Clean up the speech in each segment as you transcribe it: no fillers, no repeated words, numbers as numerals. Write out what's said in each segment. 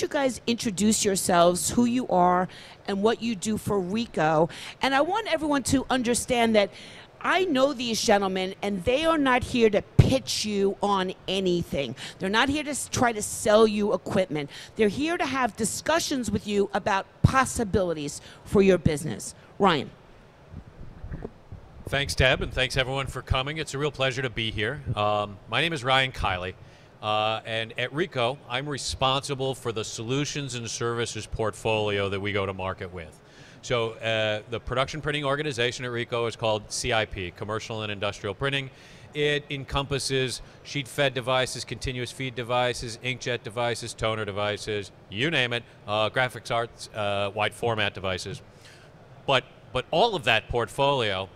you guys introduce yourselves, who you are, and what you do for Ricoh. And I want everyone to understand that I know these gentlemen, and they are not here to pitch you on anything. They're not here to try to sell you equipment. They're here to have discussions with you about possibilities for your business. Ryan. Thanks, Deb, and thanks everyone for coming. It's a real pleasure to be here. My name is Ryan Kiley, and at Ricoh, I'm responsible for the solutions and services portfolio that we go to market with. So the production printing organization at Ricoh is called CIP, Commercial and Industrial Printing. It encompasses sheet-fed devices, continuous feed devices, inkjet devices, toner devices, you name it, graphics arts, wide format devices. But all of that portfolio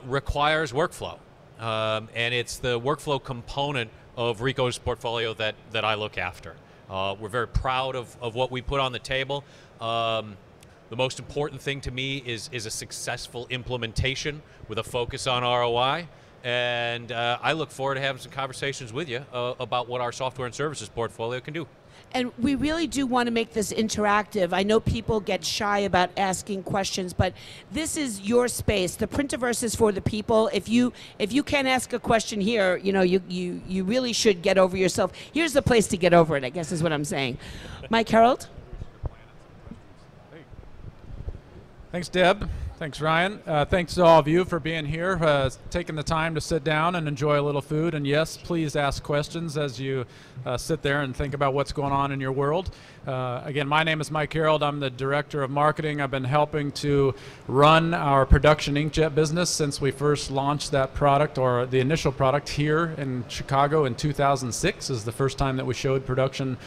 requires workflow, and it's the workflow component of Ricoh's portfolio that I look after. We're very proud of what we put on the table. The most important thing to me is a successful implementation with a focus on ROI, and I look forward to having some conversations with you about what our software and services portfolio can do. And we really do want to make this interactive. I know people get shy about asking questions, but this is your space. The Printerverse is for the people. If you can't ask a question here, you know, you really should get over yourself. Here's the place to get over it, I guess is what I'm saying. Mike Harold? Thanks, Deb. Thanks, Ryan. Thanks to all of you for being here, taking the time to sit down and enjoy a little food. And yes, please ask questions as you sit there and think about what's going on in your world. Again, my name is Mike Harold. I'm the Director of Marketing. I've been helping to run our production inkjet business since we first launched that product, or the initial product, here in Chicago in 2006 is the first time that we showed production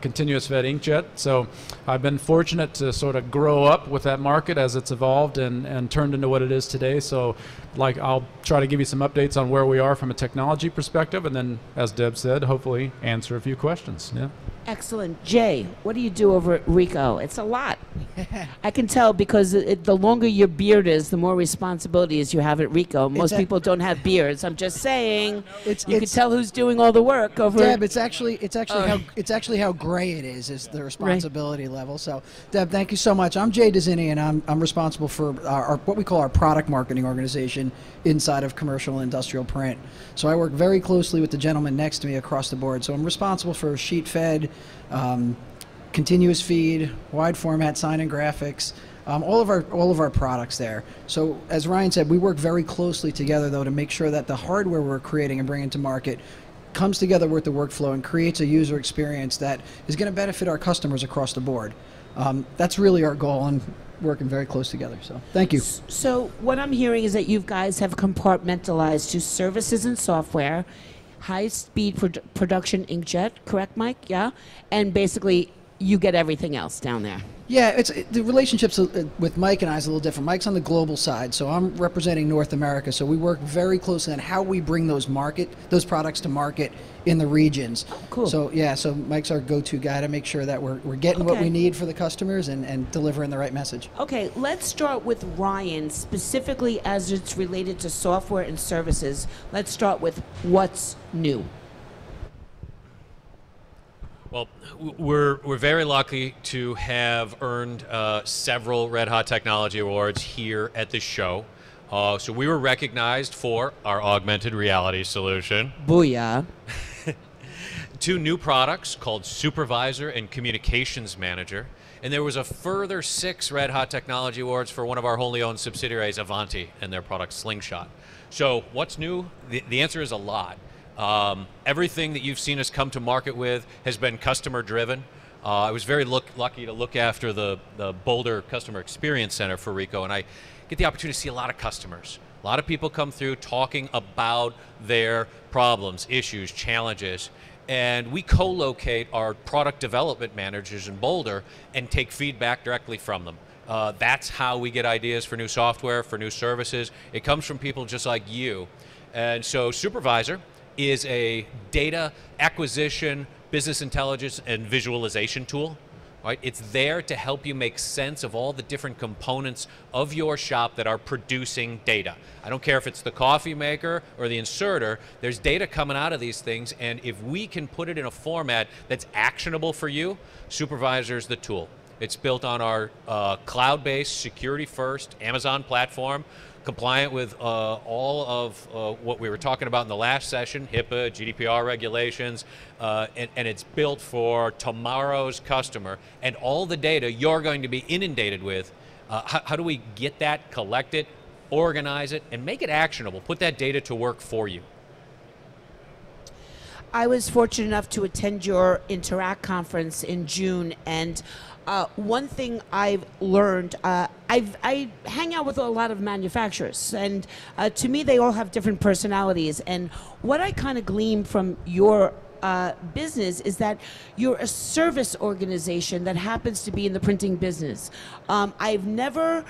continuous fed inkjet. So I've been fortunate to sort of grow up with that market as it's evolved and turned into what it is today. So I'll try to give you some updates on where we are from a technology perspective, and then, as Deb said, hopefully answer a few questions. Yeah. Excellent. Jay, what do you do over at Ricoh? It's a lot. I can tell because the longer your beard is, the more responsibilities you have at Ricoh. Most people don't have beards. I'm just saying. You can tell who's doing all the work over. Deb, it's actually how gray it is the responsibility level. So, Deb, thank you so much. I'm Jay Dizzini, and I'm responsible for what we call our product marketing organization inside of Commercial and Industrial Print. So I work very closely with the gentleman next to me across the board. So I'm responsible for sheet fed, continuous feed, wide format, sign and graphics, all of our products there. So as Ryan said, we work very closely together though to make sure that the hardware we're creating and bringing to market comes together with the workflow and creates a user experience that is going to benefit our customers across the board. That's really our goal, and working very close together. So thank you. So what I'm hearing is that you guys have compartmentalized to services and software, high-speed production inkjet, correct, Mike? Yeah? And basically, you get everything else down there. Yeah, the relationships with Mike and I is a little different. Mike's on the global side, so I'm representing North America. So we work very closely on how we bring those products to market in the regions. Cool. So yeah, so Mike's our go-to guy to make sure that we're getting what we need for the customers and delivering the right message. Okay, let's start with Ryan, specifically as it's related to software and services. Let's start with what's new. Well, we're very lucky to have earned several Red Hot Technology Awards here at the show. So we were recognized for our augmented reality solution. Booyah. 2 new products called Supervisor and Communications Manager. And there was a further 6 Red Hot Technology Awards for one of our wholly owned subsidiaries, Avanti, and their product Slingshot. So what's new? The answer is a lot. Everything that you've seen us come to market with has been customer driven. I was very lucky to look after the Boulder Customer Experience Center for Ricoh, and I get the opportunity to see a lot of customers. A lot of people come through talking about their problems, issues, challenges, and we co-locate our product development managers in Boulder and take feedback directly from them. That's how we get ideas for new software, for new services. It comes from people just like you. And so Supervisor is a data acquisition, business intelligence, and visualization tool Right? It's there to help you make sense of all the different components of your shop that are producing data. I don't care if it's the coffee maker or the inserter, there's data coming out of these things, and if we can put it in a format that's actionable for you, Supervisor's the tool. It's built on our cloud-based, security-first Amazon platform, compliant with all of what we were talking about in the last session, HIPAA, GDPR regulations, and it's built for tomorrow's customer. And all the data you're going to be inundated with, how do we get that, collect it, organize it, and make it actionable, put that data to work for you? I was fortunate enough to attend your Interact conference in June, and one thing I've learned, I hang out with a lot of manufacturers, and to me they all have different personalities, and what I kind of glean from your business is that you're a service organization that happens to be in the printing business. I've never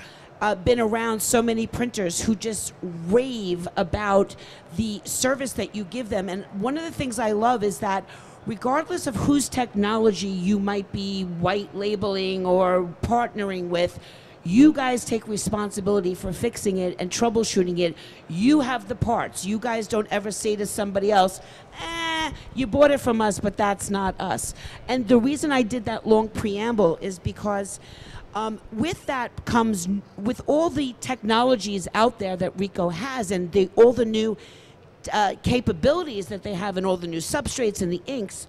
been around so many printers who just rave about the service that you give them, and one of the things I love is that regardless of whose technology you might be white labeling or partnering with, you guys take responsibility for fixing it and troubleshooting it. You have the parts. You guys don't ever say to somebody else, you bought it from us, but that's not us. And the reason I did that long preamble is because with that comes, with all the technologies out there that Ricoh has and all the new capabilities that they have and all the new substrates and the inks,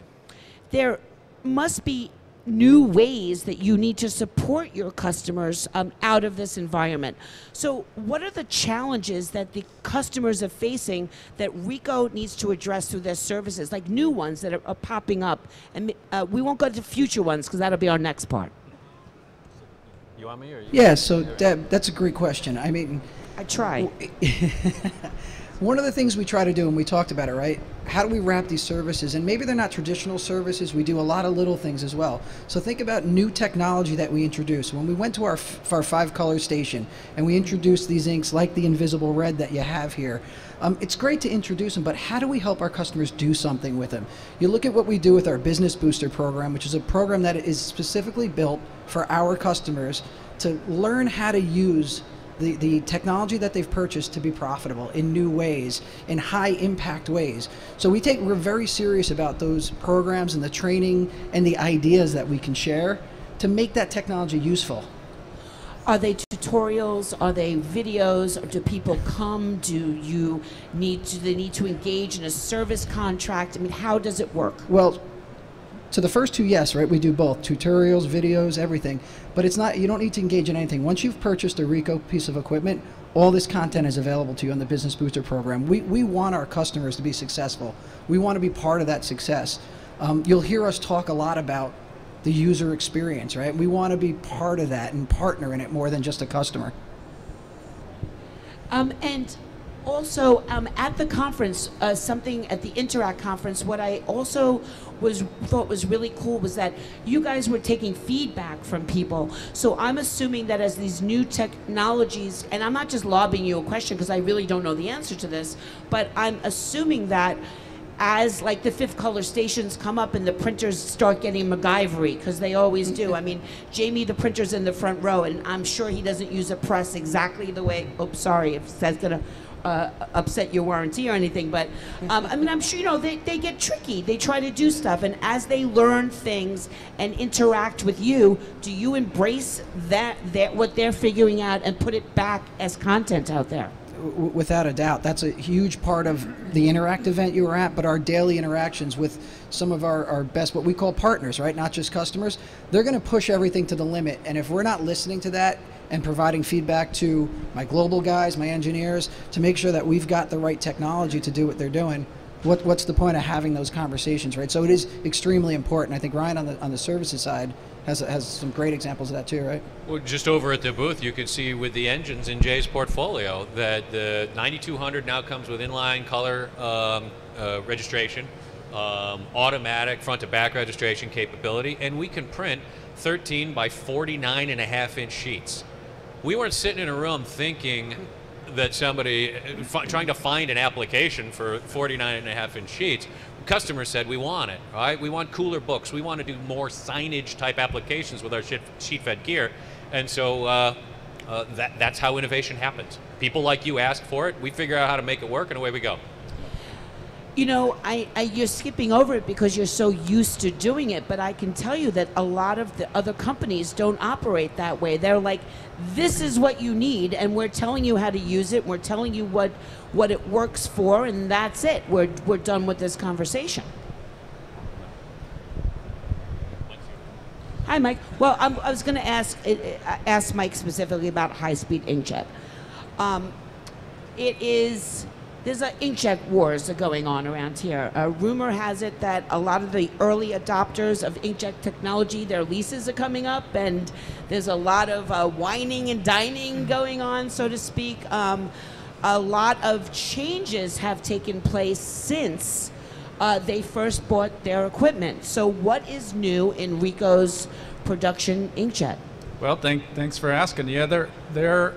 there must be new ways that you need to support your customers out of this environment. So what are the challenges that the customers are facing that Ricoh needs to address through their services, like new ones that are popping up? And we won't go to future ones because that'll be our next part. You want me or you? Yeah, so Deb, that's a great question. I mean, I try. One of the things we try to do, and we talked about it, right? How do we wrap these services? And maybe they're not traditional services. We do a lot of little things as well. So think about new technology that we introduce. When we went to our 5-color station and we introduced these inks like the invisible red that you have here, it's great to introduce them, but how do we help our customers do something with them? You look at what we do with our Business Booster program, which is a program that is specifically built for our customers to learn how to use the technology that they've purchased to be profitable in new ways, in high impact ways. So we're very serious about those programs and the training and the ideas that we can share to make that technology useful. Are they tutorials? Are they videos? Or do people come? Do they need to engage in a service contract? I mean, how does it work? Well, to the first two, yes, right? We do both, tutorials, videos, everything. But it's not, you don't need to engage in anything. Once you've purchased a Ricoh piece of equipment, all this content is available to you on the Business Booster program. We want our customers to be successful. We want to be part of that success. You'll hear us talk a lot about the user experience, right? We want to be part of that and partner in it more than just a customer. And also at the conference, something at the Interact conference, what I also thought was really cool was that you guys were taking feedback from people. So I'm assuming that as these new technologies, and I'm not just lobbing you a question because I really don't know the answer to this, but I'm assuming that as like the 5-color stations come up and the printers start getting MacGyvery, because they always do. I mean, Jamie, the printer's in the front row, and I'm sure he doesn't use a press exactly the way, oops, sorry, if that's gonna upset your warranty or anything, but I mean, I'm sure, you know, they get tricky. They try to do stuff, and as they learn things and interact with you, do you embrace what they're figuring out and put it back as content out there? Without a doubt. That's a huge part of the Interact event you were at, but our daily interactions with some of our best, what we call partners, right? Not just customers. They're going to push everything to the limit, and if we're not listening to that and providing feedback to my global guys, my engineers, to make sure that we've got the right technology to do what they're doing, what's the point of having those conversations, right? So it is extremely important. I think Ryan on the services side has some great examples of that too, right? Well, just over at the booth, you can see with the engines in Jay's portfolio that the 9200 now comes with inline color registration, automatic front to back registration capability, and we can print 13 by 49.5-inch sheets. We weren't sitting in a room thinking that somebody trying to find an application for 49.5-inch sheets. customers said we want it, right? We want cooler books. We want to do more signage type applications with our sheet fed gear. And so that's how innovation happens. People like you ask for it, we figure out how to make it work, and away we go. You know, you're skipping over it because you're so used to doing it, but I can tell you that a lot of the other companies don't operate that way. They're like, this is what you need, and we're telling you how to use it, we're telling you what it works for, and that's it. We're done with this conversation. Hi, Mike. Well, I was going to ask Mike specifically about high-speed inkjet. There's an inkjet wars going on around here. Rumor has it that a lot of the early adopters of inkjet technology, their leases are coming up, and there's a lot of whining and dining going on, so to speak. A lot of changes have taken place since they first bought their equipment. So what is new in Ricoh's production inkjet? Well, thanks for asking. Yeah, there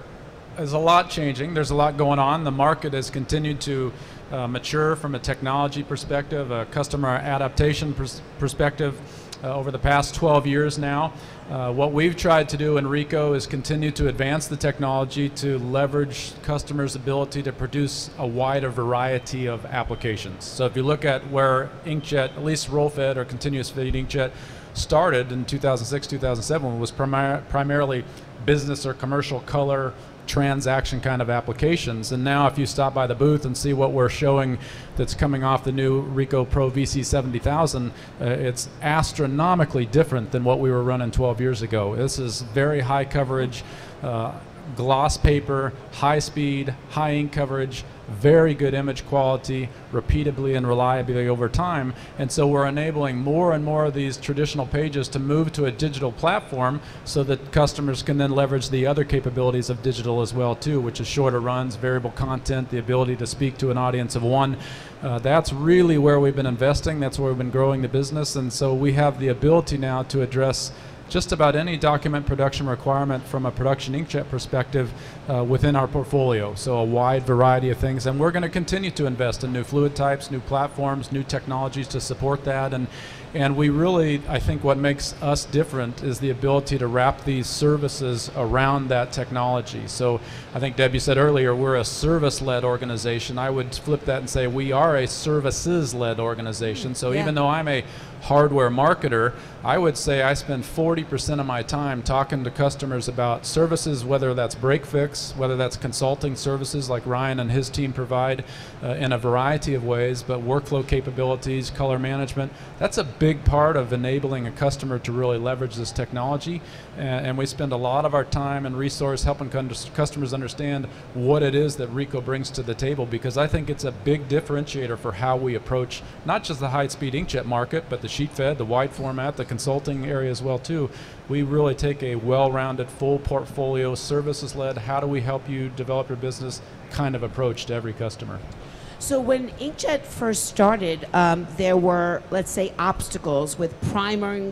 is a lot changing. There's a lot going on. The market has continued to mature from a technology perspective, a customer adaptation perspective over the past 12 years now. What we've tried to do in Ricoh is continue to advance the technology to leverage customers' ability to produce a wider variety of applications. So if you look at where inkjet, at least roll-fed or continuous feed inkjet, started in 2006, 2007, it was primarily business or commercial color transaction kind of applications. And now if you stop by the booth and see what we're showing that's coming off the new Ricoh Pro VC 70,000, it's astronomically different than what we were running 12 years ago. This is very high coverage, gloss paper, high speed, high ink coverage, very good image quality, repeatably and reliably over time. And so we're enabling more and more of these traditional pages to move to a digital platform so that customers can then leverage the other capabilities of digital as well too, which is shorter runs, variable content, the ability to speak to an audience of one. That's really where we've been investing. That's where we've been growing the business. And so we have the ability now to address just about any document production requirement from a production inkjet perspective within our portfolio. So a wide variety of things, and we're going to continue to invest in new fluid types, new platforms, new technologies to support that. And we really, I think what makes us different is the ability to wrap these services around that technology. So I think Deb, you said earlier, we're a service-led organization. I would flip that and say we are a services-led organization. So even though I'm a hardware marketer, I would say I spend 40% of my time talking to customers about services, whether that's break fix, whether that's consulting services like Ryan and his team provide in a variety of ways, but workflow capabilities, color management. That's a big part of enabling a customer to really leverage this technology. And we spend a lot of our time and resource helping customers understand what it is that Ricoh brings to the table, because I think it's a big differentiator for how we approach not just the high-speed inkjet market, but the sheet fed, the wide format, the consulting area as well too. We really take a well-rounded, full portfolio, services-led, how do we help you develop your business kind of approach to every customer. So when inkjet first started, there were, let's say, obstacles with priming,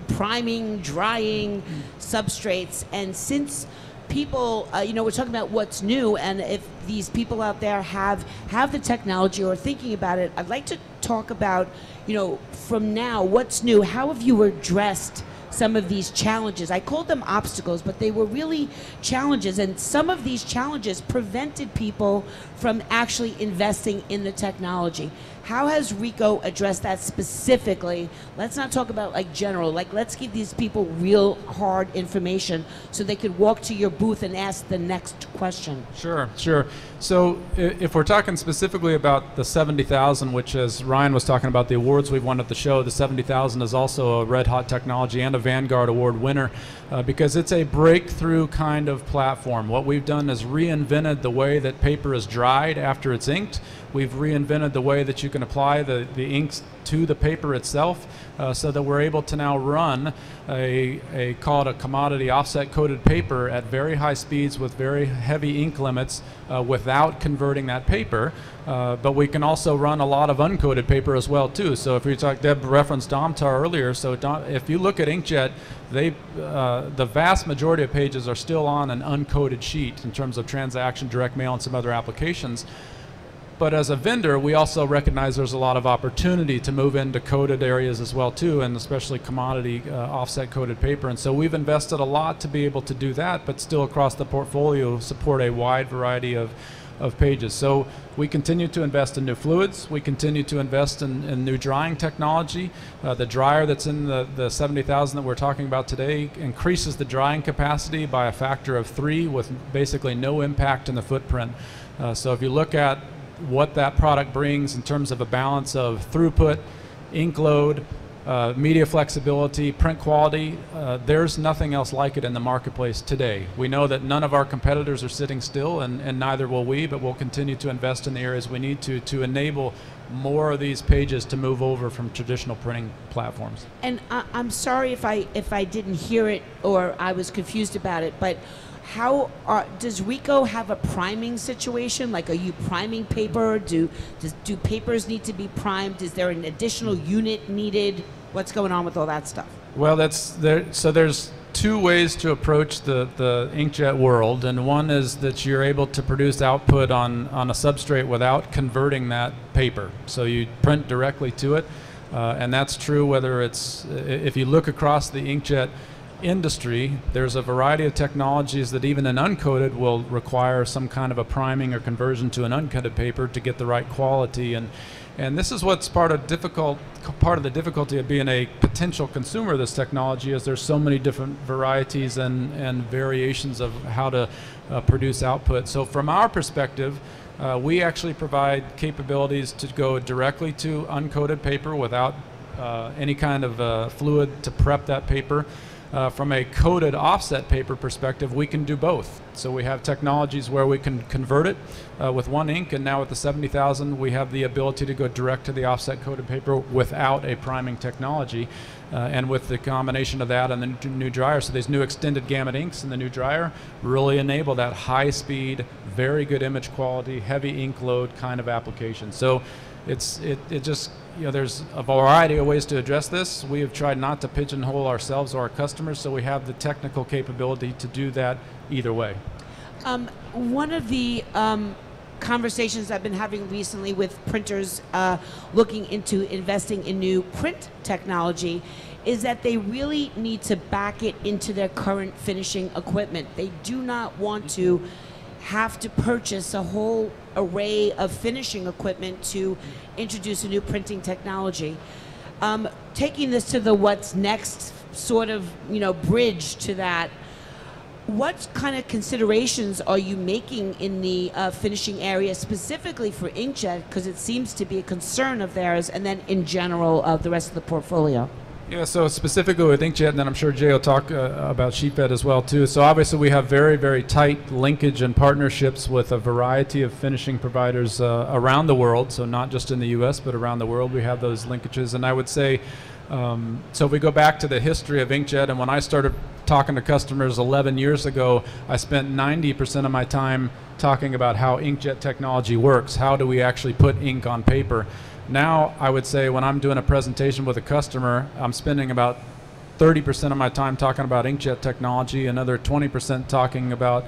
drying, substrates, and since people, we're talking about what's new, and if these people out there have the technology or are thinking about it, I'd like to talk about, from now, what's new, how have you addressed some of these challenges? I called them obstacles, but they were really challenges, and some of these challenges prevented people from actually investing in the technology. How has Ricoh addressed that specifically? Let's not talk about like general, like let's give these people real hard information so they could walk to your booth and ask the next question. Sure. So if we're talking specifically about the 70,000, which as Ryan was talking about the awards we've won at the show, the 70,000 is also a Red Hot Technology and a Vanguard Award winner because it's a breakthrough kind of platform. What we've done is reinvented the way that paper is dried after it's inked. We've reinvented the way that you can apply the inks to the paper itself so that we're able to now run call it a commodity offset coated paper at very high speeds with very heavy ink limits without converting that paper. But we can also run a lot of uncoated paper as well too. So if we talk, Deb referenced Domtar earlier, so if you look at inkjet, the vast majority of pages are still on an uncoated sheet in terms of transaction, direct mail, and some other applications. But as a vendor, we also recognize there's a lot of opportunity to move into coated areas as well too, and especially commodity offset coated paper. And so we've invested a lot to be able to do that, but still across the portfolio support a wide variety of pages. So we continue to invest in new fluids. We continue to invest in new drying technology. The dryer that's in the 70,000 that we're talking about today increases the drying capacity by a factor of 3 with basically no impact in the footprint. So if you look at what that product brings in terms of a balance of throughput, ink load, media flexibility, print quality, there's nothing else like it in the marketplace today. We know that none of our competitors are sitting still, and neither will we, but we'll continue to invest in the areas we need to enable more of these pages to move over from traditional printing platforms. And I'm sorry if I didn't hear it or I was confused about it, but does Ricoh have a priming situation? Like, are you priming paper? Do papers need to be primed? Is there an additional unit needed? What's going on with all that stuff? Well, so there's 2 ways to approach the inkjet world, and one is that you're able to produce output on a substrate without converting that paper. So you print directly to it, and that's true whether if you look across the inkjet industry, there's a variety of technologies that even an uncoated will require some kind of a priming or conversion to an uncoated paper to get the right quality, and this is what's part of the difficulty of being a potential consumer of this technology, is there's so many different varieties and variations of how to produce output. So from our perspective, we actually provide capabilities to go directly to uncoated paper without any kind of fluid to prep that paper. From a coated offset paper perspective, we can do both. So we have technologies where we can convert it with one ink, and now with the 70,000 we have the ability to go direct to the offset coated paper without a priming technology. And with the combination of that and the new dryer, so these new extended gamut inks in the new dryer really enable that high speed, very good image quality, heavy ink load kind of application. So it just, there's a variety of ways to address this. We have tried not to pigeonhole ourselves or our customers, so we have the technical capability to do that either way. One of the conversations I've been having recently with printers looking into investing in new print technology is that they really need to back it into their current finishing equipment. They do not want to have to purchase a whole array of finishing equipment to introduce a new printing technology. Taking this to the what's next sort of bridge to that, what kind of considerations are you making in the finishing area specifically for inkjet, because it seems to be a concern of theirs, and then in general of the rest of the portfolio? Yeah, so specifically with inkjet, and then I'm sure Jay will talk about sheetfed as well too. So obviously we have very, very tight linkage and partnerships with a variety of finishing providers around the world. So not just in the U.S., but around the world we have those linkages. And I would say, so if we go back to the history of inkjet, and when I started talking to customers 11 years ago, I spent 90% of my time talking about how inkjet technology works. How do we actually put ink on paper? Now, I would say when I'm doing a presentation with a customer, I'm spending about 30% of my time talking about inkjet technology, another 20% talking about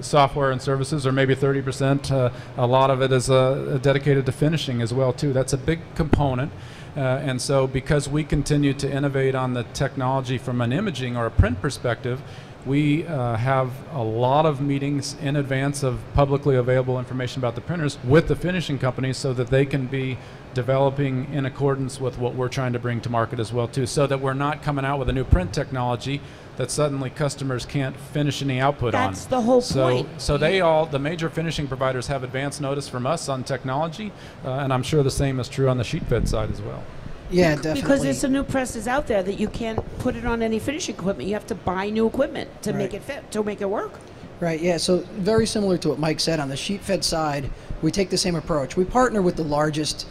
software and services, or maybe 30%. A lot of it is dedicated to finishing as well, too. That's a big component. And so because we continue to innovate on the technology from an imaging or a print perspective, we have a lot of meetings in advance of publicly available information about the printers with the finishing companies so that they can be developing in accordance with what we're trying to bring to market as well too, so that we're not coming out with a new print technology that suddenly customers can't finish any output on. That's the whole point. So the major finishing providers have advance notice from us on technology, and I'm sure the same is true on the sheetfed side as well. Yeah, definitely. Because there's some new presses out there that you can't put it on any finishing equipment. You have to buy new equipment to make it fit, to make it work. Right, yeah, so very similar to what Mike said. On the sheet-fed side, we take the same approach. We partner with the largest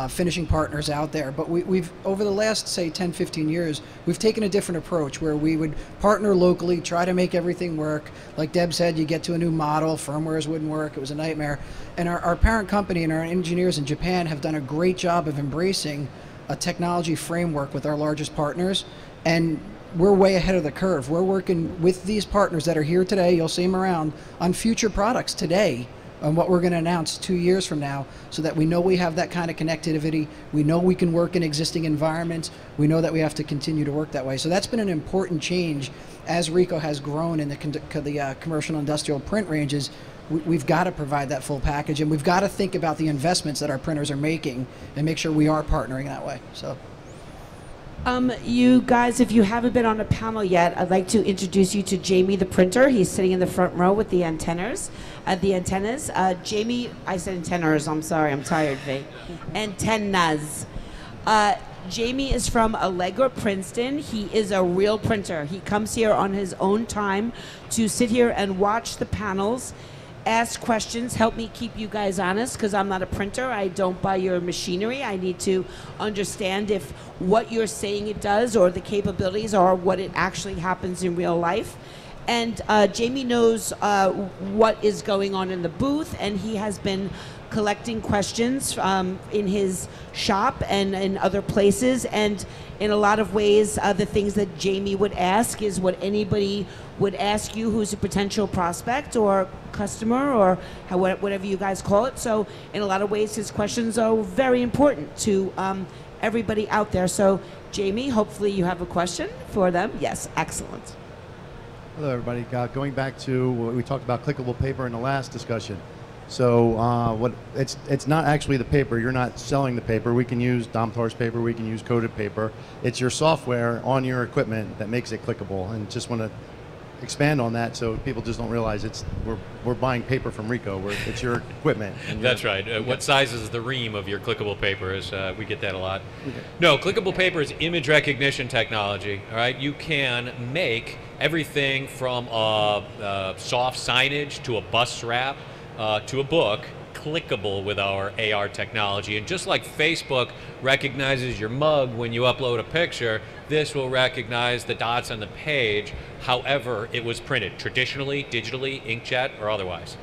finishing partners out there, but we've, over the last, say, 10, 15 years, we've taken a different approach where we would partner locally, try to make everything work. Like Deb said, you get to a new model, firmwares wouldn't work, it was a nightmare. And our parent company and our engineers in Japan have done a great job of embracing a technology framework with our largest partners, and we're way ahead of the curve. We're working with these partners that are here today, you'll see them around, on future products today on what we're going to announce 2 years from now, so that we know we have that kind of connectivity. We know we can work in existing environments. We know that we have to continue to work that way. So that's been an important change as Ricoh has grown in the commercial and industrial print ranges. We've got to provide that full package, and we've got to think about the investments that our printers are making and make sure we are partnering that way. So. You guys, if you haven't been on a panel yet, I'd like to introduce you to Jamie the printer. He's sitting in the front row with the antennas. Jamie, I said antennas, I'm sorry, I'm tired, V. Antennas. Jamie is from Allegra, Princeton. He is a real printer. He comes here on his own time to sit here and watch the panels, ask questions, help me keep you guys honest, because I'm not a printer. I don't buy your machinery. I need to understand if what you're saying it does or the capabilities or what it actually happens in real life. And Jamie knows what is going on in the booth, and he has been collecting questions in his shop and in other places. And in a lot of ways, the things that Jamie would ask is what anybody would ask you who's a potential prospect or customer or whatever you guys call it. So in a lot of ways, his questions are very important to everybody out there. So Jamie, hopefully you have a question for them. Yes, excellent. Hello, everybody. Going back to what we talked about clickable paper in the last discussion. So it's not actually the paper. You're not selling the paper. We can use Domtar's paper. We can use coated paper. It's your software on your equipment that makes it clickable. And just want to expand on that so people just don't realize we're buying paper from Ricoh. It's your equipment. That's right. What size is the ream of your clickable paper? We get that a lot. Okay. No, clickable paper is image recognition technology. All right, you can make everything from soft signage to a bus wrap to a book clickable with our AR technology. And just like Facebook recognizes your mug when you upload a picture, this will recognize the dots on the page however it was printed, traditionally, digitally, inkjet, or otherwise.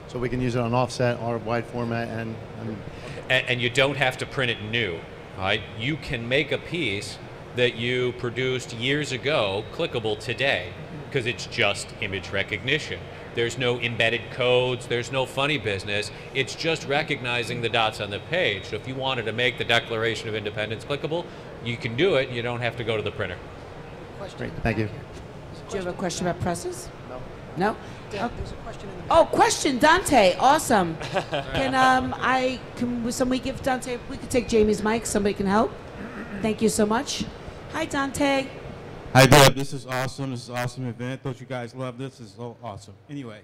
So we can use it on offset or wide format and you don't have to print it new. All right? You can make a piece that you produced years ago clickable today because it's just image recognition. There's no embedded codes, there's no funny business. It's just recognizing the dots on the page. So if you wanted to make the Declaration of Independence clickable, you can do it. You don't have to go to the printer. Great, thank you. Do you have a question about presses? No. No? Yeah, there's a question in the back. Oh, question, Dante. Awesome. Can somebody give Dante? We could take Jamie's mic. Somebody can help. Thank you so much. Hi, Dante. Hi, Deb. This is awesome. This is an awesome event. Thought you guys loved this. This is so awesome. Anyway,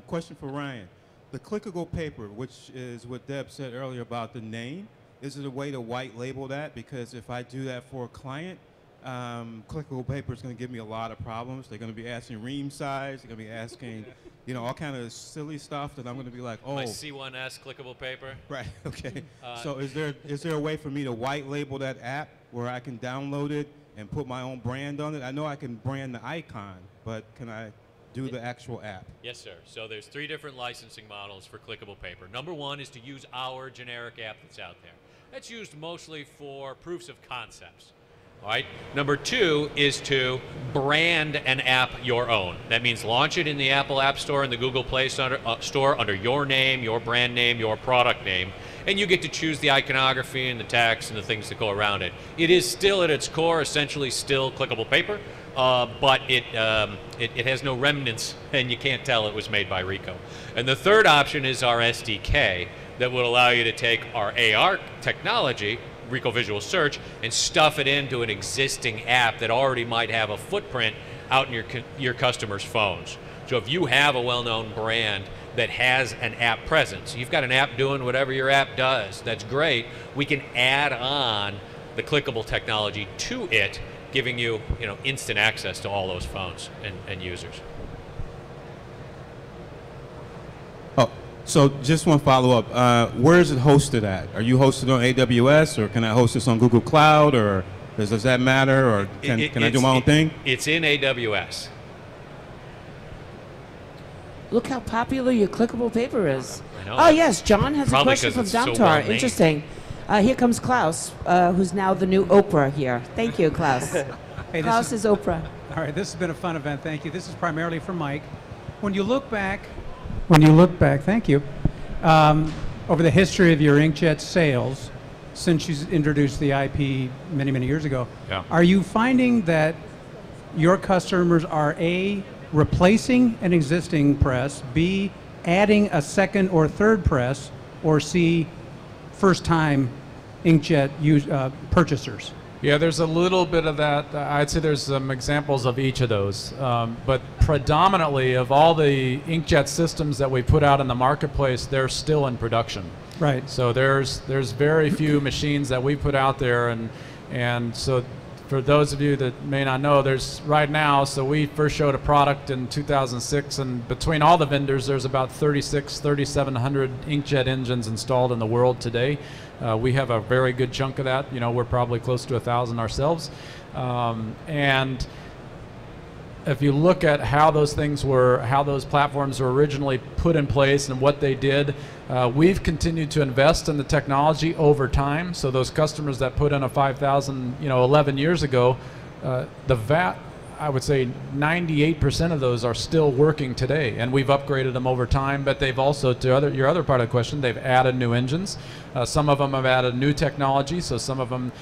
question for Ryan. The clickable paper, which is what Deb said earlier about the name, is it a way to white label that? Because if I do that for a client, clickable paper is going to give me a lot of problems. They're going to be asking ream size. They're going to be asking, all kind of silly stuff that I'm going to be like, oh. My C1S clickable paper. Right. Okay. So is there a way for me to white label that app where I can download it and put my own brand on it? I know I can brand the icon, but can I do the actual app? Yes, sir. So there's 3 different licensing models for clickable paper. Number 1 is to use our generic app that's out there. That's used mostly for proofs of concepts. All right. Number 2 is to brand an app your own. That means launch it in the Apple App Store and the Google Play Store under your name, your brand name, your product name, and you get to choose the iconography and the text and the things that go around it. It is still at its core essentially still clickable paper, but it has no remnants and you can't tell it was made by Ricoh. And the third option is our SDK that would allow you to take our AR technology, Ricoh Visual Search, and stuff it into an existing app that already might have a footprint out in your customers' phones. So if you have a well-known brand that has an app presence, you've got an app doing whatever your app does, that's great. We can add on the clickable technology to it, giving you, instant access to all those phones and users. So just one follow-up. Where is it hosted at? Are you hosted on AWS, or can I host this on Google Cloud, or does that matter, or can I do my own thing? It's in AWS. Look how popular your clickable paper is. I know. Oh, yes, John has Probably a question from 'cause it's so Domtar. well-named. Interesting. Here comes Klaus, who's now the new Oprah here. Thank you, Klaus. Hey, Klaus is Oprah. All right, this has been a fun event. Thank you. This is primarily for Mike. When you look back When you look back, thank you, over the history of your inkjet sales, since you introduced the IP many, many years ago, are you finding that your customers are A, replacing an existing press, B, adding a second or third press, or C, first-time inkjet purchasers? Yeah, there's a little bit of that. I'd say there's some examples of each of those. But predominantly of all the inkjet systems that we put out in the marketplace, they're still in production. Right. So there's very few machines that we put out there, and so for those of you that may not know, there's right now, so we first showed a product in 2006, and between all the vendors, there's about 3,700 inkjet engines installed in the world today. We have a very good chunk of that. You know, we're probably close to 1,000 ourselves. And if you look at how those platforms were originally put in place and what they did, we've continued to invest in the technology over time. So those customers that put in a 5,000, 11 years ago, I would say 98% of those are still working today, and we've upgraded them over time. But they've also, to your other part of the question, they've added new engines. Some of them have added new technology. So some of them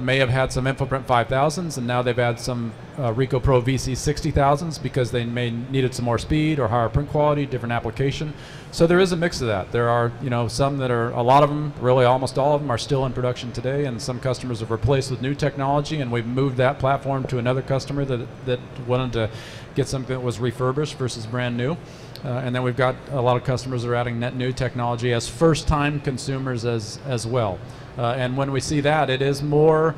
may have had some InfoPrint 5000s, and now they've had some Ricoh Pro VC 60000s because they may needed some more speed or higher print quality, different application. So there is a mix of that. There are, some that are, a lot of them, really almost all of them, are still in production today, and some customers have replaced with new technology, and we've moved that platform to another customer that wanted to get something that was refurbished versus brand new. And then we've got a lot of customers that are adding net new technology as first-time consumers as well. And when we see that, it is more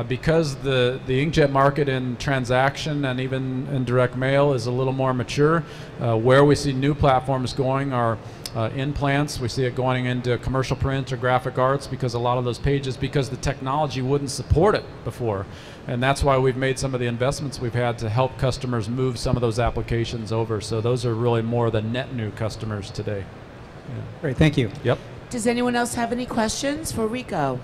because the inkjet market in transaction and even in direct mail is a little more mature. Where we see new platforms going are implants. We see it going into commercial print or graphic arts because a lot of those pages, because the technology wouldn't support it before. And that's why we've made some of the investments we've had to help customers move some of those applications over. So those are really more the net new customers today. Yeah. Great, thank you. Yep. Does anyone else have any questions for Ricoh?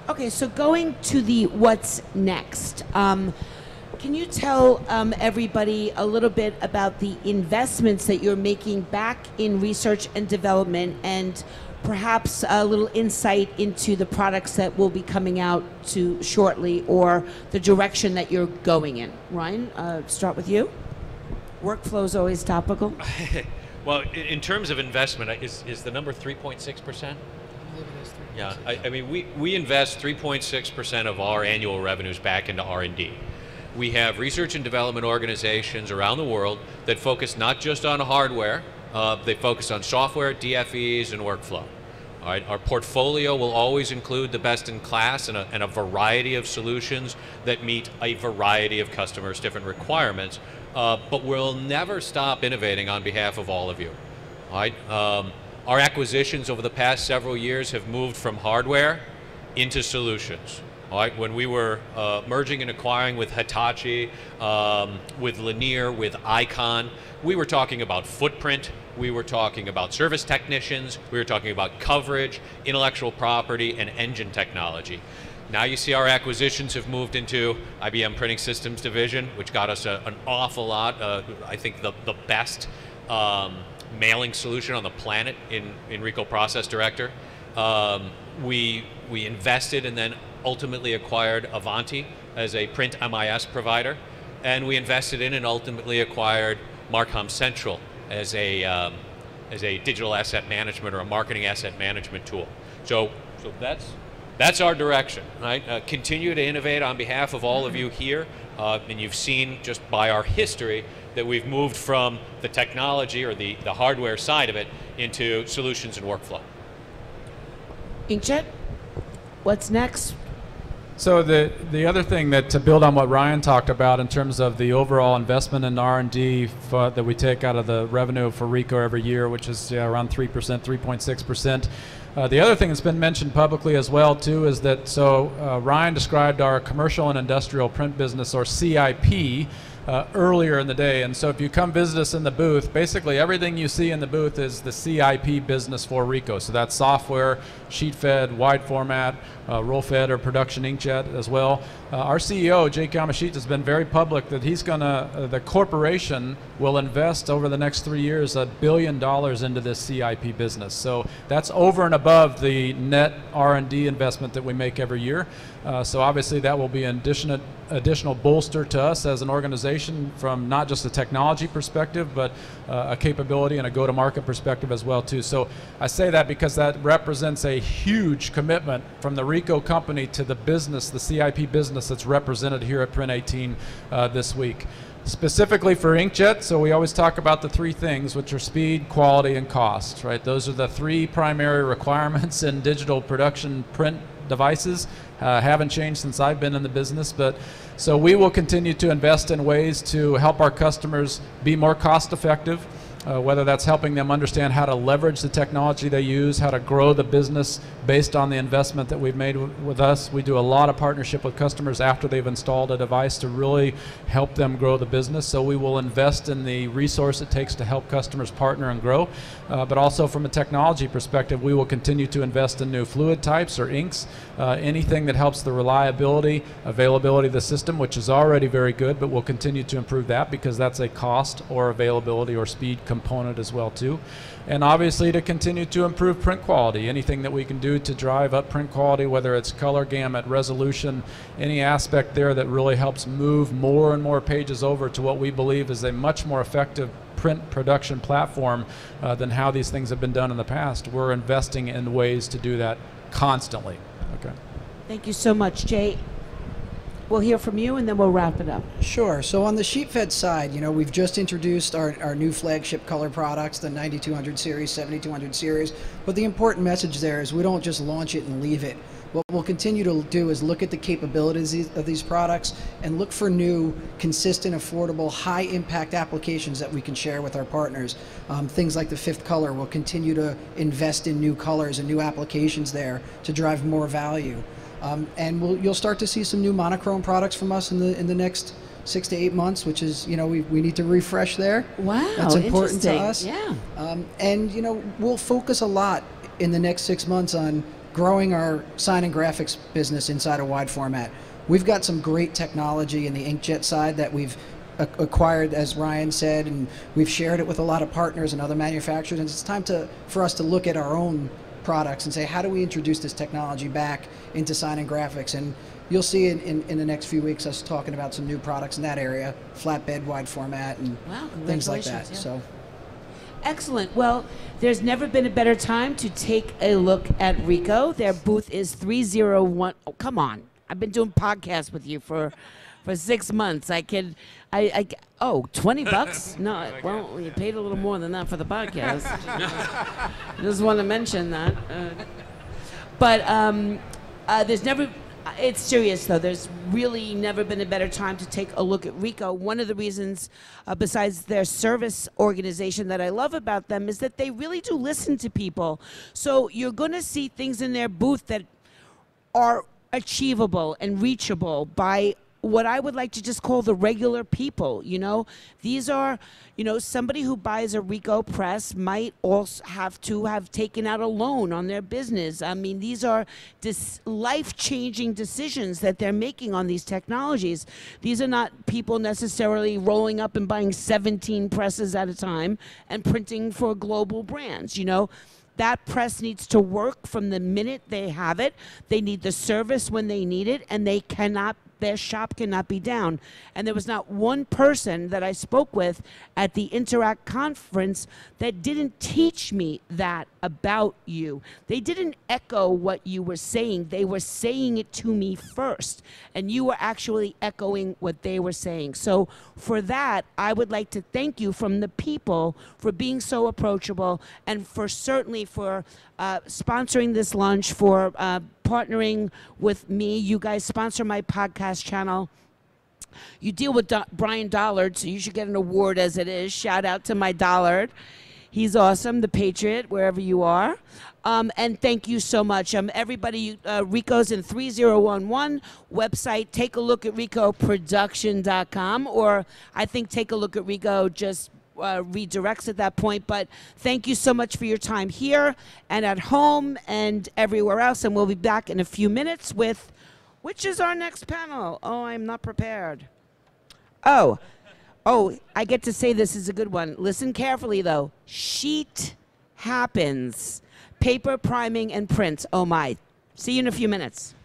Okay, so going to the what's next. Can you tell everybody a little bit about the investments that you're making back in research and development, and perhaps a little insight into the products that will be coming out to shortly, or the direction that you're going in? Ryan, start with you. Workflow is always topical. Well, in terms of investment, is the number 3.6%? Yeah, I mean, we invest 3.6% of our annual revenues back into R&D. We have research and development organizations around the world that focus not just on hardware, they focus on software, DFEs, and workflow. All right, our portfolio will always include the best in class and a variety of solutions that meet a variety of customers' different requirements, but we'll never stop innovating on behalf of all of you. All right, our acquisitions over the past several years have moved from hardware into solutions. All right, when we were merging and acquiring with Hitachi, with Lanier, with Icon, we were talking about footprint, we were talking about service technicians, we were talking about coverage, intellectual property, and engine technology. Now you see our acquisitions have moved into IBM Printing Systems Division, which got us an awful lot, I think the best mailing solution on the planet in Ricoh Process Director. We invested and then ultimately acquired Avanti as a print MIS provider, and we invested in and ultimately acquired Marcom Central as a digital asset management or a marketing asset management tool. So that's our direction, right? Continue to innovate on behalf of all of you here, and you've seen just by our history that we've moved from the technology or the hardware side of it into solutions and workflow. Inkjet, what's next? So the other thing that, to build on what Ryan talked about in terms of the overall investment in R&D that we take out of the revenue for Ricoh every year, which is around 3%, 3.6%. The other thing that's been mentioned publicly as well too is that, Ryan described our commercial and industrial print business, or CIP, earlier in the day. And so if you come visit us in the booth, basically everything you see in the booth is the CIP business for Ricoh. So that's software, sheet fed, wide format, roll fed or production inkjet as well. Our CEO, Jake Yamashita, has been very public that he's going to, the corporation will invest over the next 3 years $1 billion into this CIP business. So that's over and above the net R&D investment that we make every year. So obviously that will be an additional bolster to us as an organization from not just a technology perspective, but a capability and a go-to-market perspective as well too. So I say that because that represents a huge commitment from the Ricoh company to the business, the CIP business that's represented here at Print 18 this week. Specifically for inkjet, so we always talk about the three things, which are speed, quality, and cost, right? Those are the three primary requirements in digital production print devices. Haven't changed since I've been in the business, but so we will continue to invest in ways to help our customers be more cost effective, whether that's helping them understand how to leverage the technology they use, how to grow the business based on the investment that we've made with us. We do a lot of partnership with customers after they've installed a device to really help them grow the business. So we will invest in the resource it takes to help customers partner and grow. But also from a technology perspective, we will continue to invest in new fluid types or inks, anything that helps the reliability, availability of the system, which is already very good, but we'll continue to improve that because that's a cost or availability or speed component as well too. And obviously to continue to improve print quality, anything that we can do to drive up print quality, whether it's color gamut, resolution, any aspect there that really helps move more and more pages over to what we believe is a much more effective print production platform than how these things have been done in the past. We're investing in ways to do that constantly. Okay. Thank you so much, Jay. We'll hear from you and then we'll wrap it up. Sure. So on the sheet fed side, you know, we've just introduced our new flagship color products, the 9200 series, 7200 series. But the important message there is we don't just launch it and leave it. What we'll continue to do is look at the capabilities of these products and look for new, consistent, affordable, high-impact applications that we can share with our partners. Things like the fifth color, we'll continue to invest in new colors and new applications there to drive more value. And you'll start to see some new monochrome products from us in the next 6 to 8 months, which is, you know, we need to refresh there. Wow, that's important to us. Yeah. And you know, we'll focus a lot in the next 6 months on growing our sign and graphics business inside a wide format. We've got some great technology in the inkjet side that we've acquired, as Ryan said, and we've shared it with a lot of partners and other manufacturers. And it's time for us to look at our own products and say, how do we introduce this technology back into sign and graphics? And you'll see in the next few weeks us talking about some new products in that area, flatbed, wide format, and things like that. Yeah. So. Excellent. Well, there's never been a better time to take a look at Ricoh. Their booth is 301. Oh, come on. I've been doing podcasts with you for 6 months. Oh, $20? No, well, you paid a little more than that for the podcast. Just want to mention that. But there's never... It's serious, though. There's really never been a better time to take a look at Ricoh. One of the reasons, besides their service organization, that I love about them is that they really do listen to people. So you're going to see things in their booth that are achievable and reachable by what I would like to just call the regular people. You know, these are, you know, somebody who buys a Ricoh press might also have to have taken out a loan on their business. I mean, these are life-changing decisions that they're making on these technologies. These are not people necessarily rolling up and buying 17 presses at a time and printing for global brands, you know. That press needs to work from the minute they have it. They need the service when they need it, and their shop cannot be down. And there was not one person that I spoke with at the Interact conference that didn't teach me that about you. They didn't echo what you were saying. They were saying it to me first, and you were actually echoing what they were saying. So for that, I would like to thank you from the people for being so approachable, and for certainly for sponsoring this lunch, for partnering with me. You guys sponsor my podcast channel. You deal with Brian Dollard, so you should get an award as it is. Shout out to my Dollard. He's awesome, the Patriot, wherever you are. And thank you so much. Everybody, Ricoh's in 3011 website. Take a look at RicohProduction.com, or I think take a look at Ricoh just redirects at that point. But thank you so much for your time here and at home and everywhere else. And we'll be back in a few minutes with Which is our next panel? Oh, I'm not prepared. Oh, I get to say this is a good one. Listen carefully, though. Sheet happens. Paper, priming, and print. Oh, my. See you in a few minutes.